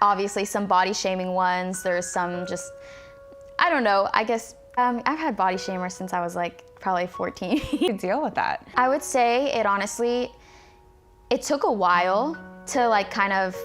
Obviously some body shaming ones, there's some just, I don't know, I guess I've had body shamers since I was like probably 14. How do you deal with that? I would say it honestly, it took a while to like kind of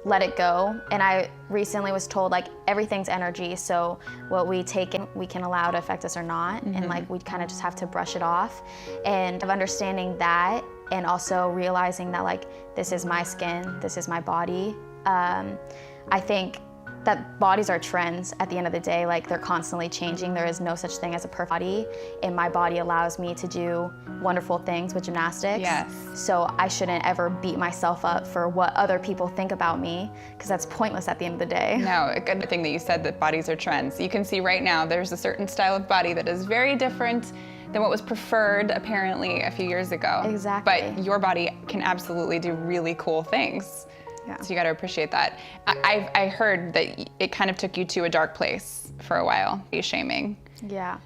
let it go. And I recently was told like everything's energy, so what we take in, we can allow to affect us or not. And like we kind of just have to brush it off. And of understanding that, and also realizing that like this is my skin, this is my body. I think that bodies are trends at the end of the day, like they're constantly changing. There is no such thing as a perfect body, and my body allows me to do wonderful things with gymnastics. Yes. So I shouldn't ever beat myself up for what other people think about me, because that's pointless at the end of the day. No, a good thing that you said that bodies are trends. You can see right now there's a certain style of body that is very different than what was preferred apparently a few years ago. Exactly. But your body can absolutely do really cool things. Yeah. So you got to appreciate that. I heard that it kind of took you to a dark place for a while, shaming. Yeah.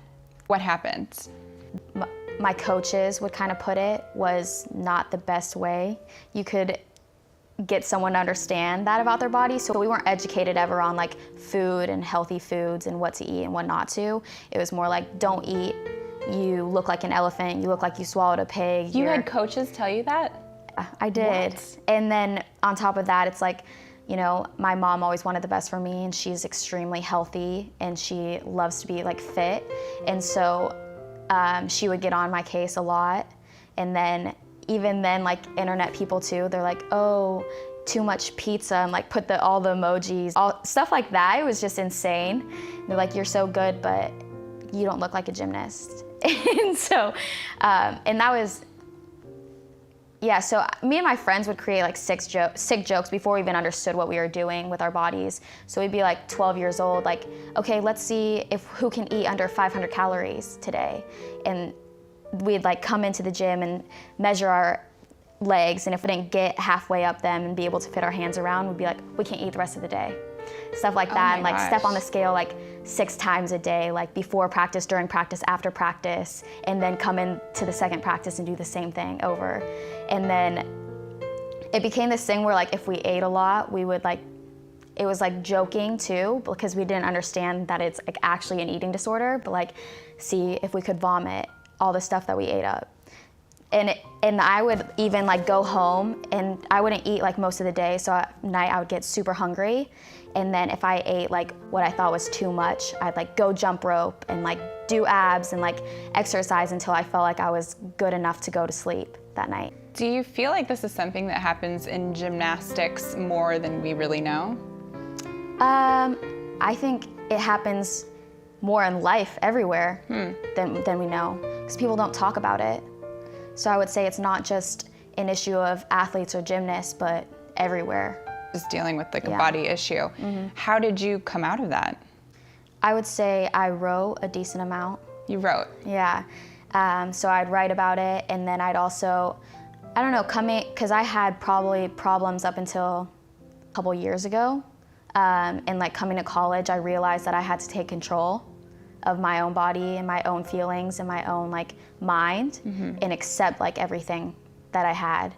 What happened? My coaches would kind of put it, was not the best way you could get someone to understand that about their body. So we weren't educated ever on like food and healthy foods and what to eat and what not to. It was more like, don't eat, you look like an elephant, you look like you swallowed a pig. You had coaches tell you that? I did. What? And then on top of that, it's like, you know, my mom always wanted the best for me, and she's extremely healthy and she loves to be like fit. And so she would get on my case a lot. And then even then, like internet people too, they're like, oh, too much pizza, and like put all the emojis, all stuff like that. It was just insane. They're like, you're so good, but you don't look like a gymnast. And so, and that was, yeah, so me and my friends would create like sick jokes before we even understood what we were doing with our bodies. So we'd be like 12 years old, like, okay, let's see who can eat under 500 calories today. And we'd like come into the gym and measure our legs, and if we didn't get halfway up them and be able to fit our hands around, we'd be like, we can't eat the rest of the day. Stuff like that, and like step on the scale like 6 times a day, like before practice, during practice, after practice, and then come into the second practice and do the same thing over. And then it became this thing where like if we ate a lot, we would like, it was like joking too, because we didn't understand that it's like actually an eating disorder, but like see if we could vomit all the stuff that we ate up. And I would even like go home and I wouldn't eat like most of the day, so at night I would get super hungry. And then if I ate like what I thought was too much, I'd like go jump rope and like do abs and like exercise until I felt like I was good enough to go to sleep that night. Do you feel like this is something that happens in gymnastics more than we really know? I think it happens more in life everywhere than we know, because people don't talk about it. So I would say it's not just an issue of athletes or gymnasts, but everywhere. Just dealing with like a body issue. How did you come out of that? I would say I wrote a decent amount. You wrote? Yeah. So I'd write about it, and then I'd also, I don't know, because I had probably problems up until a couple years ago. And like coming to college, I realized that I had to take control of my own body and my own feelings and my own like mind and accept like everything that I had.